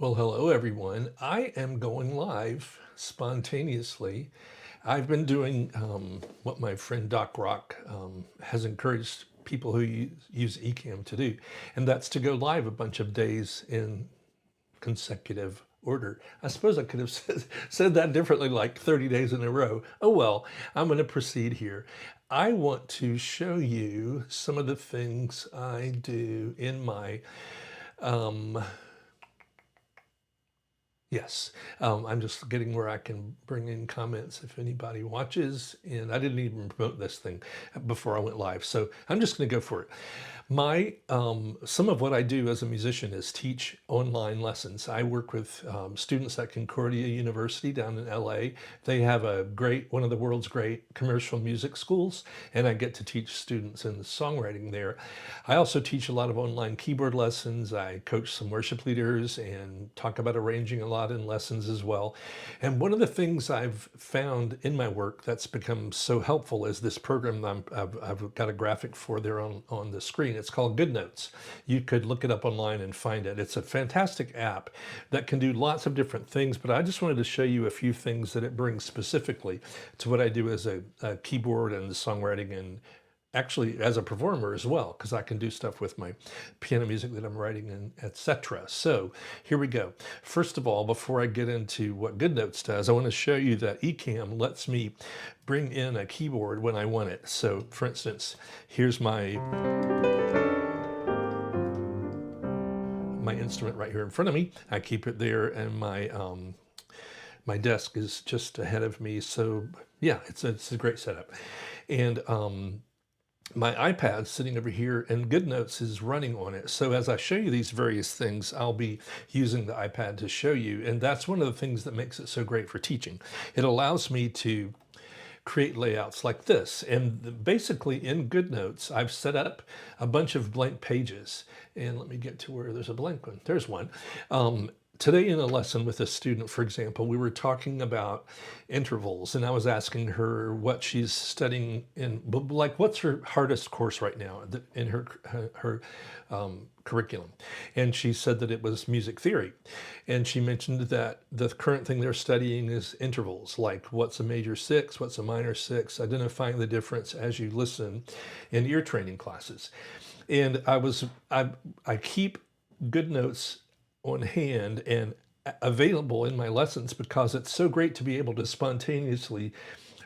Well, hello everyone. I am going live spontaneously. I've been doing what my friend Doc Rock has encouraged people who use Ecamm to do, and that's to go live a bunch of days in consecutive order. I suppose I could have said that differently, like 30 days in a row. Oh well, I'm going to proceed here. I want to show you some of the things I do in my Yes, I'm just getting where I can bring in comments if anybody watches, and I didn't even promote this thing before I went live, so I'm just going to go for it. Some of what I do as a musician is teach online lessons. I work with students at Concordia University down in LA. They have one of the world's great commercial music schools, and I get to teach students in the songwriting there. I also teach a lot of online keyboard lessons. I coach some worship leaders and talk about arranging a lot in lessons as well. And one of the things I've found in my work that's become so helpful is this program I've got a graphic for there on the screen. It's called GoodNotes. You could look it up online and find it. It's a fantastic app that can do lots of different things, but I just wanted to show you a few things that it brings specifically to what I do as a keyboard and songwriting, and actually as a performer as well, because I can do stuff with my piano music that I'm writing and etc. So here we go. First of all, before I get into what GoodNotes does, I want to show you that Ecamm lets me bring in a keyboard when I want it. So for instance, here's my instrument right here in front of me. I keep it there, and my desk is just ahead of me. So yeah, it's a great setup. And my iPad's sitting over here, and GoodNotes is running on it. So as I show you these various things, I'll be using the iPad to show you. And that's one of the things that makes it so great for teaching. It allows me to create layouts like this. And basically in GoodNotes, I've set up a bunch of blank pages. And let me get to where there's a blank one. There's one. Today in a lesson with a student, for example, we were talking about intervals, and I was asking her what she's studying in, like what's her hardest course right now in her curriculum. And she said that it was music theory. And she mentioned that the current thing they're studying is intervals, like what's a major six, what's a minor six, identifying the difference as you listen in ear training classes. And I keep GoodNotes on hand and available in my lessons because it's so great to be able to spontaneously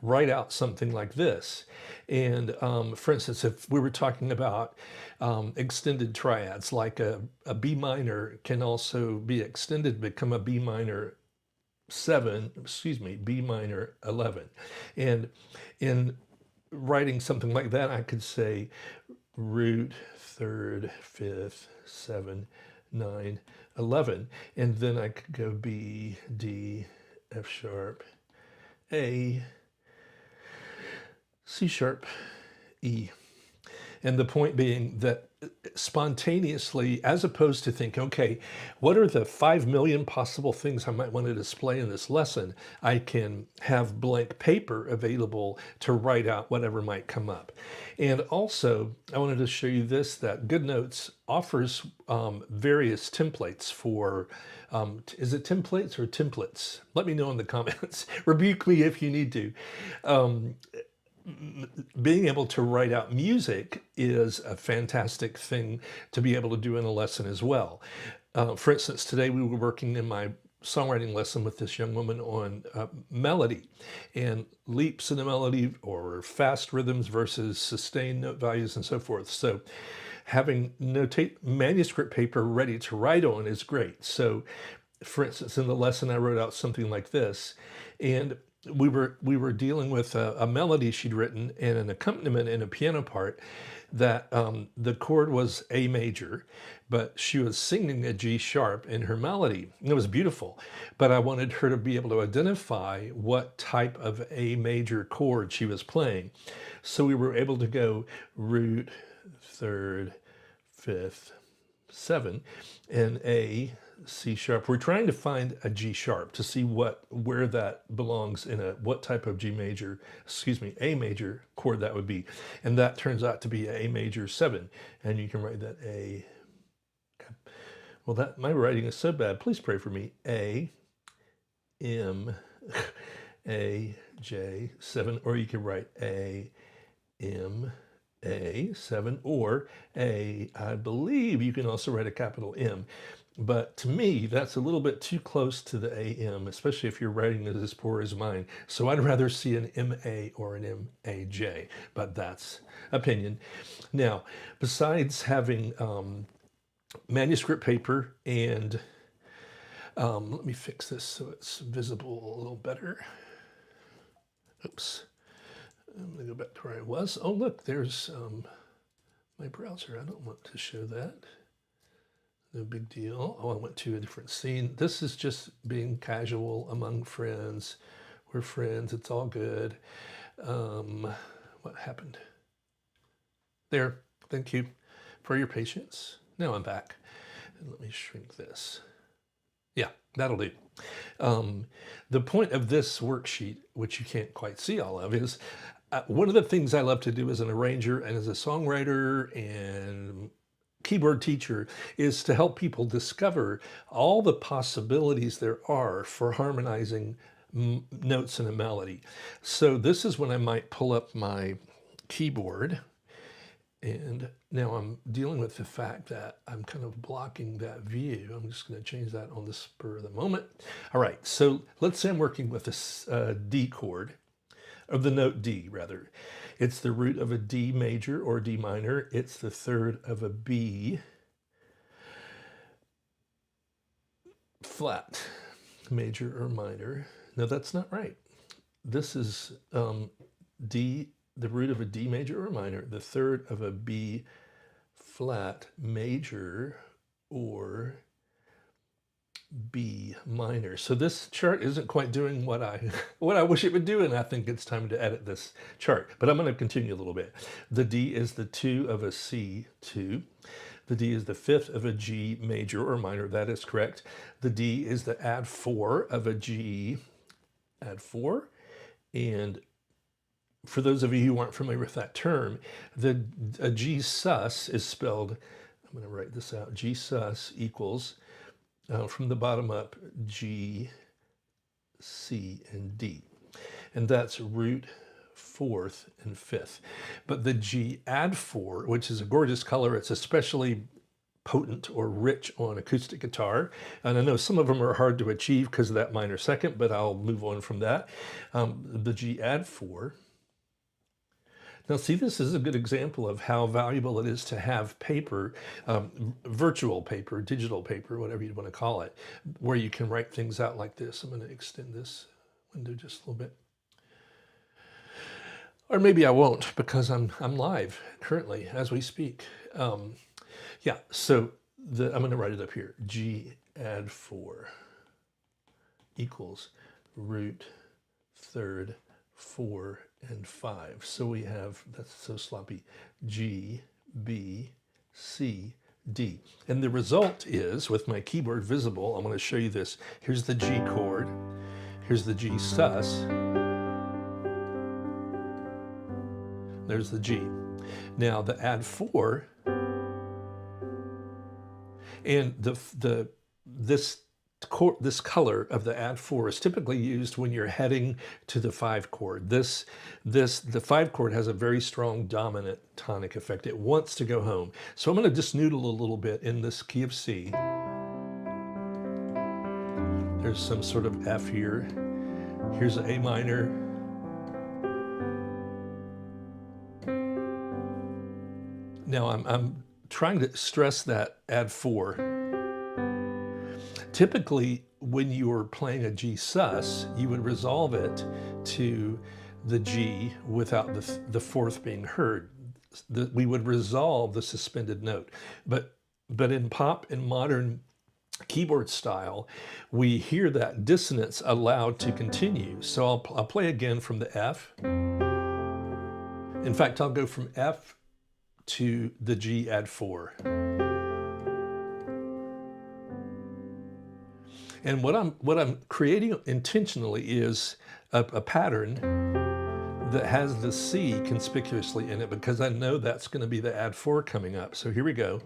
write out something like this. And for instance, if we were talking about extended triads, like a B minor can also be extended to become a B minor 7, excuse me, B minor 11. And in writing something like that, I could say root, third, fifth, 7, 9, 11, and then I could go B, D, F sharp, A, C sharp, E. And the point being that spontaneously, as opposed to think, okay, what are the 5 million possible things I might want to display in this lesson? I can have blank paper available to write out whatever might come up. And also, I wanted to show you this, that GoodNotes offers various templates for, is it templates or templates? Let me know in the comments. Rebuke me if you need to. Being able to write out music is a fantastic thing to be able to do in a lesson as well. For instance, today we were working in my songwriting lesson with this young woman on melody and leaps in the melody, or fast rhythms versus sustained note values and so forth. So having manuscript paper ready to write on is great. So for instance, in the lesson, I wrote out something like this, and we were dealing with a melody she'd written and an accompaniment in a piano part that the chord was A major, but she was singing a G sharp in her melody. It was beautiful, but I wanted her to be able to identify what type of A major chord she was playing. So we were able to go root, third, fifth, 7, and A, C sharp. We're trying to find a G sharp to see where that belongs in what type of G major, excuse me, A major chord that would be. And that turns out to be A major 7. And you can write that A. Okay. Well, that my writing is so bad. Please pray for me. A, M, A, J, 7, or you can write A, M, A, 7, or A, I believe you can also write a capital M. But to me, that's a little bit too close to the AM, especially if you're writing it as poor as mine. So I'd rather see an MA or an MAJ, but that's opinion. Now, besides having manuscript paper and let me fix this so it's visible a little better. Oops. I'm going to go back to where I was. Oh, look, there's my browser. I don't want to show that. No big deal. Oh, I went to a different scene. This is just being casual among friends. We're friends. It's all good. What happened? There. Thank you for your patience. Now I'm back. And let me shrink this. Yeah, that'll do. The point of this worksheet, which you can't quite see all of, is one of the things I love to do as an arranger and as a songwriter and keyboard teacher is to help people discover all the possibilities there are for harmonizing notes in a melody. So this is when I might pull up my keyboard, and now I'm dealing with the fact that I'm kind of blocking that view. I'm just going to change that on the spur of the moment. All right, so let's say I'm working with this D chord, or the note D rather. It's the root of a D major or D minor. It's the third of a B flat, major or minor. No, that's not right. This is D, the root of a D major or minor, the third of a B flat major or B minor. So this chart isn't quite doing what I wish it would do, and I think it's time to edit this chart. But I'm going to continue a little bit. The D is the 2 of a C2. The D is the 5th of a G major or minor. That is correct. The D is the add 4 of a G, add 4. And for those of you who aren't familiar with that term, a G sus is spelled, I'm going to write this out, G sus equals from the bottom up, G, C, and D. And that's root, 4th, and 5th. But the G add 4, which is a gorgeous color, it's especially potent or rich on acoustic guitar. And I know some of them are hard to achieve because of that minor second, but I'll move on from that. The G add 4. Now, see, this is a good example of how valuable it is to have paper, virtual paper, digital paper, whatever you want to call it, where you can write things out like this. I'm going to extend this window just a little bit. Or maybe I won't, because I'm live currently as we speak. Yeah, so I'm going to write it up here. G add 4 equals root, 3rd, 4, and 5. So we have, that's so sloppy, G, B, C, D. And the result is, with my keyboard visible, I'm going to show you this. Here's the G chord. Here's the G sus. There's the G. Now the add 4, and this color of the add 4 is typically used when you're heading to the 5 chord. The 5 chord has a very strong dominant tonic effect. It wants to go home. So I'm going to just noodle a little bit in this key of C. There's some sort of F here. Here's an A minor. Now I'm trying to stress that add 4. Typically, when you're playing a G sus, you would resolve it to the G without the 4th being heard. We would resolve the suspended note. But in pop and modern keyboard style, we hear that dissonance allowed to continue. So I'll play again from the F. In fact, I'll go from F to the G add 4. And what I'm creating intentionally is a pattern that has the C conspicuously in it, because I know that's going to be the add 4 coming up. So here we go.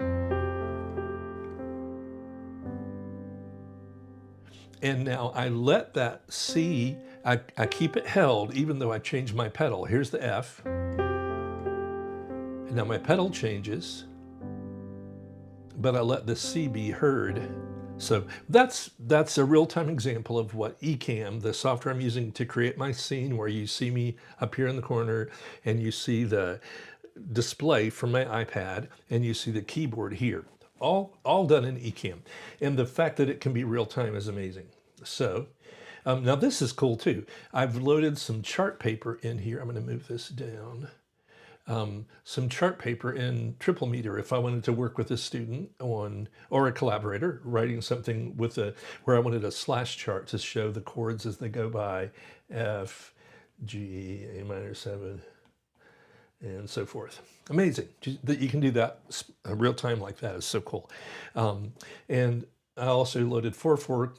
And now I let that C, I keep it held even though I change my pedal. Here's the F. And now my pedal changes, but I let the C be heard. So that's a real-time example of what Ecamm, the software I'm using to create my scene, where you see me up here in the corner and you see the display from my iPad and you see the keyboard here. All done in Ecamm. And the fact that it can be real-time is amazing. So now this is cool too. I've loaded some chart paper in here. I'm going to move this down. Some chart paper in triple meter if I wanted to work with a student on, or a collaborator, writing something with where I wanted a slash chart to show the chords as they go by, F, G, A minor 7, and so forth. Amazing that you can do that real time like that is so cool. And I also loaded 4/4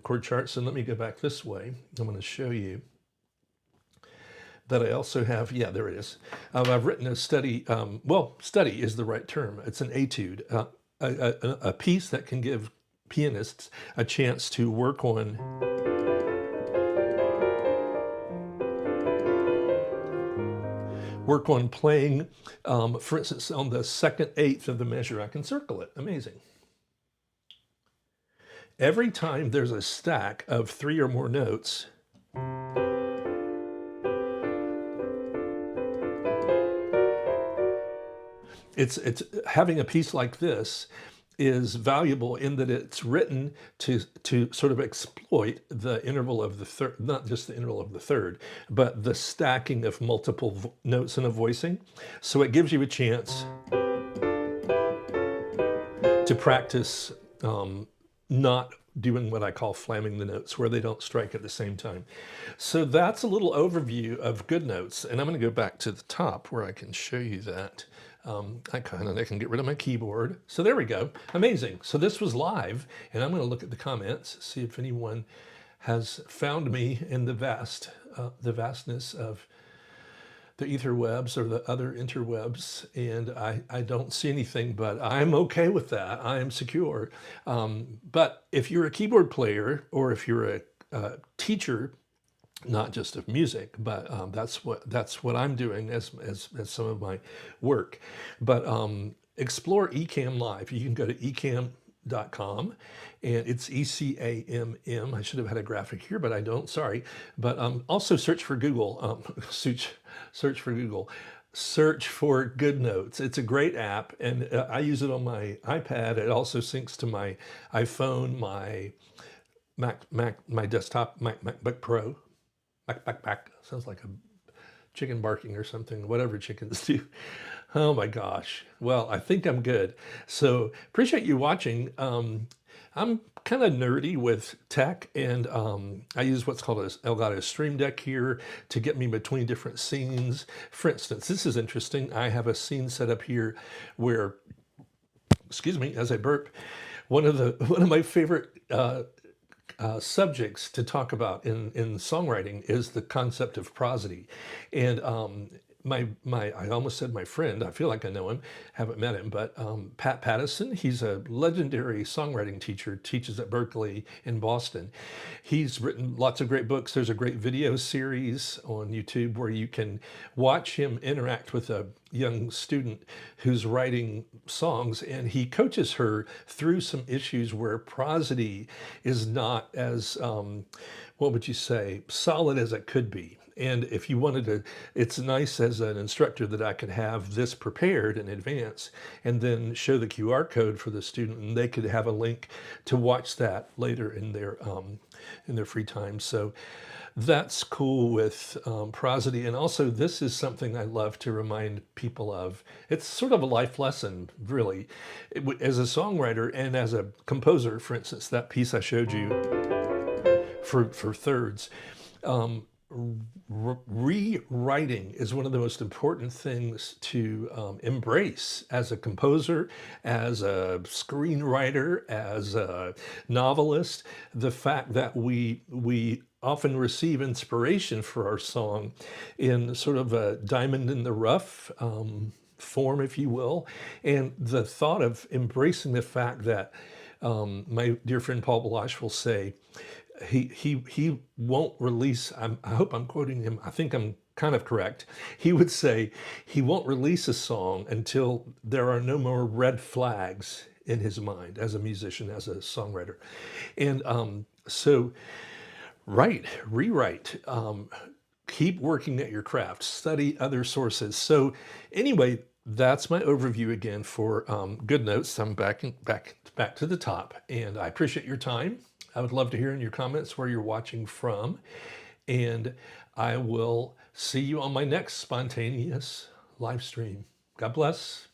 chord charts, and let me go back this way. I'm going to show you that I also have, yeah, there it is. I've written a study, well, study is the right term. It's an etude, a piece that can give pianists a chance to work on playing, for instance, on the second eighth of the measure. I can circle it. Amazing. Every time there's a stack of 3 or more notes, it's having a piece like this is valuable in that it's written to sort of exploit the interval of the third, not just the interval of the third, but the stacking of multiple notes in a voicing. So it gives you a chance to practice not doing what I call flamming the notes, where they don't strike at the same time. So that's a little overview of GoodNotes, and I'm going to go back to the top where I can show you that. I can get rid of my keyboard. So there we go. Amazing. So this was live, and I'm going to look at the comments, see if anyone has found me in the vastness of the etherwebs or the other interwebs, and I don't see anything, but I'm okay with that. I am secure. But if you're a keyboard player, or if you're a teacher, not just of music, but that's what I'm doing as some of my work. But explore Ecamm Live. You can go to ecamm.com, and it's ECAMM. I should have had a graphic here, but I don't. Sorry. But also search for Google. Search for Google. Search for GoodNotes. It's a great app, and I use it on my iPad. It also syncs to my iPhone, my my desktop, my MacBook Pro. Back. Sounds like a chicken barking or something, whatever chickens do. Oh my gosh. Well, I think I'm good. So appreciate you watching. I'm kind of nerdy with tech, and I use what's called a Elgato Stream Deck here to get me between different scenes. For instance, this is interesting. I have a scene set up here where, excuse me, as I burp, one of my favorite subjects to talk about in songwriting is the concept of prosody. And I almost said my friend, I feel like I know him, haven't met him, but Pat Pattison, he's a legendary songwriting teacher, teaches at Berkeley in Boston. He's written lots of great books. There's a great video series on YouTube where you can watch him interact with a young student who's writing songs, and he coaches her through some issues where prosody is not as, what would you say, solid as it could be. And if you wanted to, it's nice as an instructor that I could have this prepared in advance and then show the QR code for the student, and they could have a link to watch that later in their free time. So that's cool with prosody. And also, this is something I love to remind people of. It's sort of a life lesson, really. As a songwriter and as a composer, for instance, that piece I showed you for thirds, rewriting is one of the most important things to embrace as a composer, as a screenwriter, as a novelist. The fact that we often receive inspiration for our song in sort of a diamond in the rough form, if you will, and the thought of embracing the fact that My dear friend Paul Balash will say he won't release. I hope I'm quoting him. I think I'm kind of correct. He would say he won't release a song until there are no more red flags in his mind as a musician, as a songwriter. And so write, rewrite, keep working at your craft, study other sources. So anyway, that's my overview again for GoodNotes. I'm back to the top, and I appreciate your time. I would love to hear in your comments where you're watching from, and I will see you on my next spontaneous live stream. God bless.